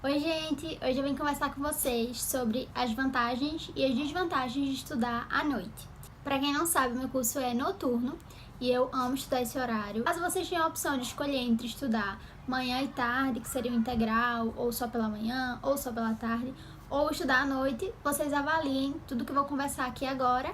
Oi gente, hoje eu vim conversar com vocês sobre as vantagens e as desvantagens de estudar à noite. Para quem não sabe, meu curso é noturno e eu amo estudar esse horário. Caso vocês tenham a opção de escolher entre estudar manhã e tarde, que seria o integral, ou só pela manhã, ou só pela tarde, ou estudar à noite, vocês avaliem tudo que eu vou conversar aqui agora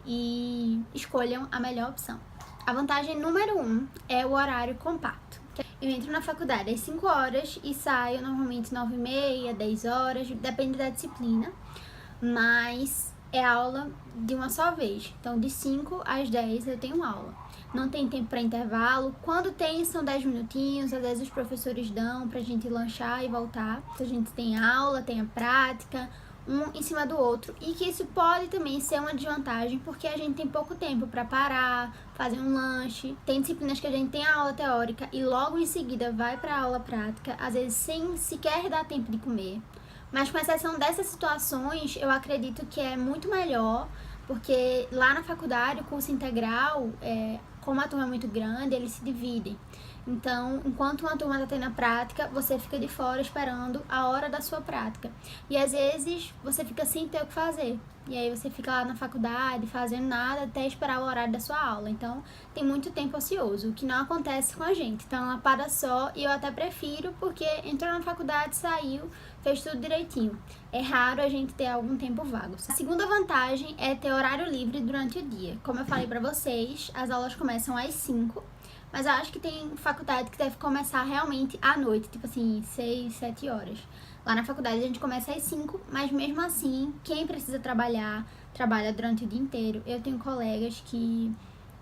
e escolham a melhor opção. A vantagem número 1 é o horário compacto. Eu entro na faculdade às 5 horas e saio normalmente 9h30, 10 horas, depende da disciplina, mas é aula de uma só vez. Então, de 5 às 10 eu tenho aula. Não tem tempo para intervalo. Quando tem, são 10 minutinhos. Às vezes os professores dão pra gente lanchar e voltar. A gente tem aula, tem a prática, um em cima do outro, e que isso pode também ser uma desvantagem porque a gente tem pouco tempo para parar, fazer um lanche. Tem disciplinas que a gente tem a aula teórica e logo em seguida vai para a aula prática, às vezes sem sequer dar tempo de comer. Mas com exceção dessas situações, eu acredito que é muito melhor, porque lá na faculdade, o curso integral, como a turma é muito grande, eles se dividem. Então, enquanto uma turma está tendo a prática, você fica de fora esperando a hora da sua prática. E às vezes você fica sem ter o que fazer. E aí você fica lá na faculdade fazendo nada até esperar o horário da sua aula. Então, tem muito tempo ocioso, o que não acontece com a gente. Então, é uma lapada só, e eu até prefiro, porque entrou na faculdade, saiu, fez tudo direitinho. É raro a gente ter algum tempo vago. A segunda vantagem é ter horário livre durante o dia. Como eu falei pra vocês, as aulas começam às 5, mas eu acho que tem faculdade que deve começar realmente à noite, tipo assim, 6, 7 horas. Lá na faculdade a gente começa às 5, mas mesmo assim, quem precisa trabalhar, trabalha durante o dia inteiro. Eu tenho colegas que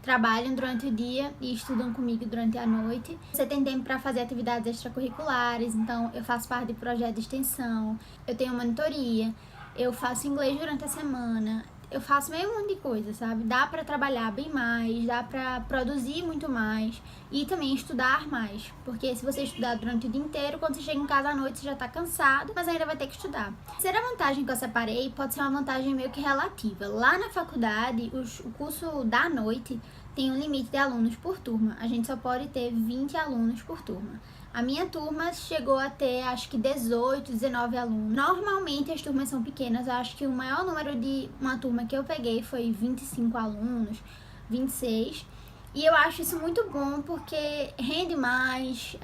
trabalham durante o dia e estudam comigo durante a noite. Você tem tempo para fazer atividades extracurriculares, então eu faço parte de projeto de extensão, eu tenho monitoria, eu faço inglês durante a semana. Eu faço meio um monte de coisa, sabe? Dá pra trabalhar bem mais, dá pra produzir muito mais e também estudar mais. Porque se você estudar durante o dia inteiro, quando você chega em casa à noite, você já tá cansado, mas ainda vai ter que estudar. A terceira vantagem que eu separei pode ser uma vantagem meio que relativa. Lá na faculdade, o curso da noite tem um limite de alunos por turma. A gente só pode ter 20 alunos por turma. A minha turma chegou a ter, acho que 18, 19 alunos. Normalmente as turmas são pequenas, eu acho que o maior número de uma turma que eu peguei foi 25 alunos, 26. E eu acho isso muito bom porque rende mais,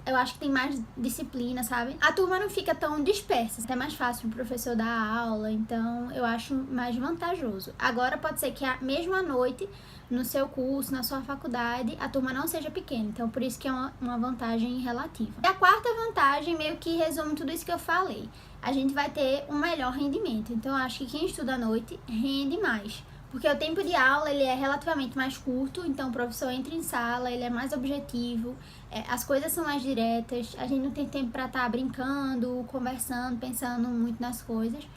eu acho que tem mais disciplina, sabe? A turma não fica tão dispersa, é mais fácil o professor dar aula, então eu acho mais vantajoso. Agora pode ser que mesmo à noite, no seu curso, na sua faculdade, a turma não seja pequena, então por isso que é uma vantagem relativa. E a quarta vantagem meio que resume tudo isso que eu falei. A gente vai ter um melhor rendimento, então eu acho que quem estuda à noite rende mais. Porque o tempo de aula ele é relativamente mais curto, então o professor entra em sala, ele é mais objetivo, as coisas são mais diretas, a gente não tem tempo para estar brincando, conversando, pensando muito nas coisas,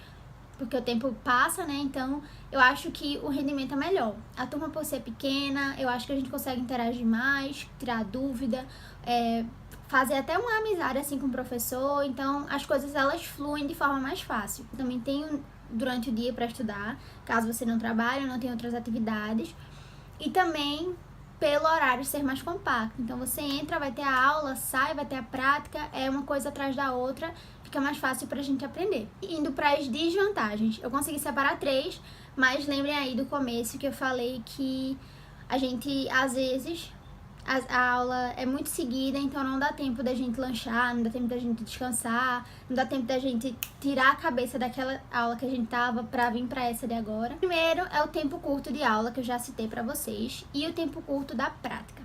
porque o tempo passa, né? Então eu acho que o rendimento é melhor. A turma, por ser pequena, eu acho que a gente consegue interagir mais, tirar dúvida, fazer até uma amizade assim com o professor, então as coisas elas fluem de forma mais fácil. Também tenho durante o dia para estudar, caso você não trabalhe ou não tenha outras atividades, e também pelo horário ser mais compacto. Então você entra, vai ter a aula, sai, vai ter a prática, é uma coisa atrás da outra, fica mais fácil pra gente aprender. Indo para as desvantagens, eu consegui separar 3, mas lembrem aí do começo que eu falei que a gente às vezes a aula é muito seguida, então não dá tempo da gente lanchar, não dá tempo da gente descansar, não dá tempo da gente tirar a cabeça daquela aula que a gente tava pra vir pra essa de agora. Primeiro é o tempo curto de aula, que eu já citei pra vocês, e o tempo curto da prática.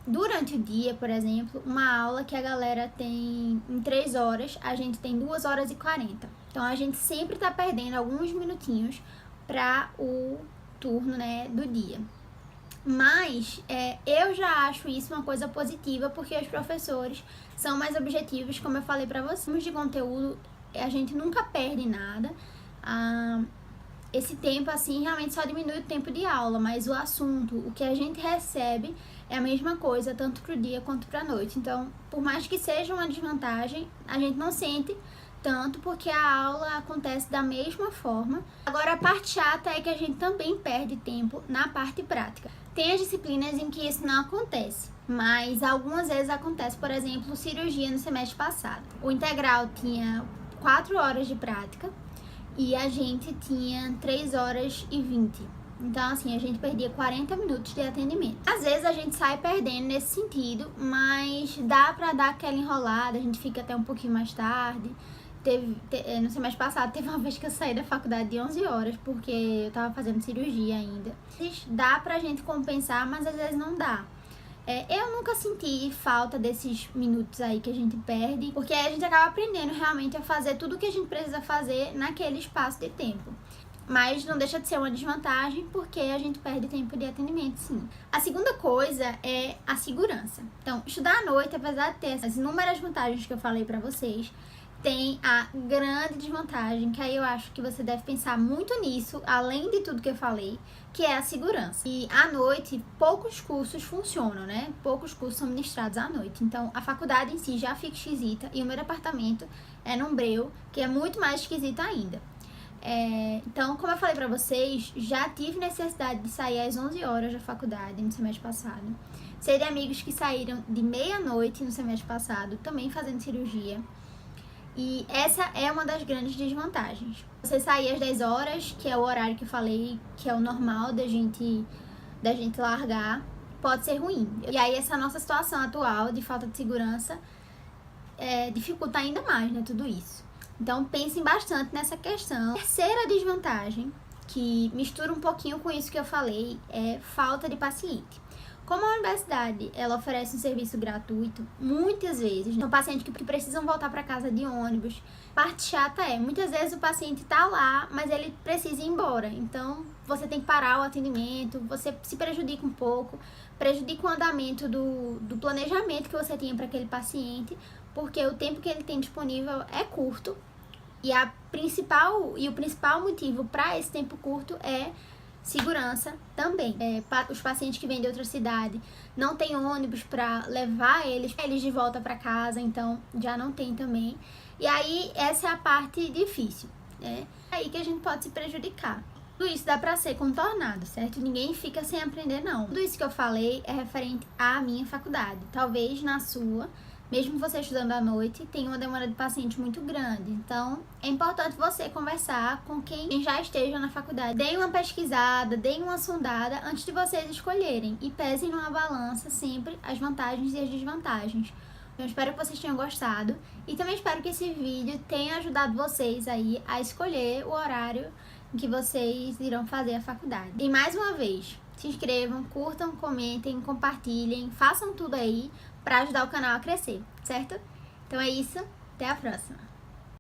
Durante o dia, por exemplo, uma aula que a galera tem em 3 horas, a gente tem 2 horas e 40. Então a gente sempre tá perdendo alguns minutinhos pra o turno, né, do dia. Mas eu já acho isso uma coisa positiva, porque os professores são mais objetivos, como eu falei pra vocês. De conteúdo, a gente nunca perde nada. Esse tempo, assim, realmente só diminui o tempo de aula, mas o assunto, o que a gente recebe é a mesma coisa, tanto pro dia quanto pra noite. Então, por mais que seja uma desvantagem, a gente não sente tanto, porque a aula acontece da mesma forma. Agora, a parte chata é que a gente também perde tempo na parte prática. Tem as disciplinas em que isso não acontece. mas algumas vezes acontece, por exemplo, cirurgia no semestre passado. O integral tinha 4 horas de prática e a gente tinha 3 horas e 20. Então, assim, a gente perdia 40 minutos de atendimento. Às vezes a gente sai perdendo nesse sentido, mas dá pra dar aquela enrolada, a gente fica até um pouquinho mais tarde. No semestre passado, teve uma vez que eu saí da faculdade de 11 horas, porque eu tava fazendo cirurgia ainda. Dá pra gente compensar, mas às vezes não dá. Eu nunca senti falta desses minutos aí que a gente perde, porque a gente acaba aprendendo realmente a fazer tudo o que a gente precisa fazer naquele espaço de tempo. Mas não deixa de ser uma desvantagem, porque a gente perde tempo de atendimento, sim. A segunda coisa é a segurança. Então, estudar à noite, apesar de ter essas inúmeras vantagens que eu falei pra vocês, tem a grande desvantagem, que aí eu acho que você deve pensar muito nisso, além de tudo que eu falei, que é a segurança. E à noite, poucos cursos funcionam, né? Poucos cursos são ministrados à noite. Então, a faculdade em si já fica esquisita, e o meu departamento é num breu, que é muito mais esquisito ainda. Então, como eu falei pra vocês, já tive necessidade de sair às 11 horas da faculdade no semestre passado. Sei de amigos que saíram de meia-noite no semestre passado, também fazendo cirurgia. E essa é uma das grandes desvantagens. Você sair às 10 horas, que é o horário que eu falei, que é o normal da gente largar, pode ser ruim. E aí essa nossa situação atual de falta de segurança dificulta ainda mais, né, tudo isso. Então pensem bastante nessa questão. A terceira desvantagem, que mistura um pouquinho com isso que eu falei, é falta de paciente. Como a universidade, ela oferece um serviço gratuito, muitas vezes, são pacientes que precisam voltar para casa de ônibus. Parte chata muitas vezes o paciente tá lá, mas ele precisa ir embora. Então, você tem que parar o atendimento, você se prejudica um pouco, prejudica o andamento do planejamento que você tinha para aquele paciente, porque o tempo que ele tem disponível é curto. E o principal motivo para esse tempo curto é segurança também. Os pacientes que vêm de outra cidade não tem ônibus para levar eles de volta para casa, então já não tem também. E aí essa é a parte difícil, né? É aí que a gente pode se prejudicar. Tudo isso dá para ser contornado, certo? Ninguém fica sem aprender, não. Tudo isso que eu falei é referente à minha faculdade. Talvez na sua, mesmo você estudando à noite, tem uma demanda de paciente muito grande. Então, é importante você conversar com quem já esteja na faculdade. Deem uma pesquisada, deem uma sondada antes de vocês escolherem. E pesem numa balança sempre as vantagens e as desvantagens. Eu espero que vocês tenham gostado. E também espero que esse vídeo tenha ajudado vocês aí a escolher o horário em que vocês irão fazer a faculdade. E mais uma vez, se inscrevam, curtam, comentem, compartilhem, façam tudo aí para ajudar o canal a crescer, certo? Então é isso, até a próxima!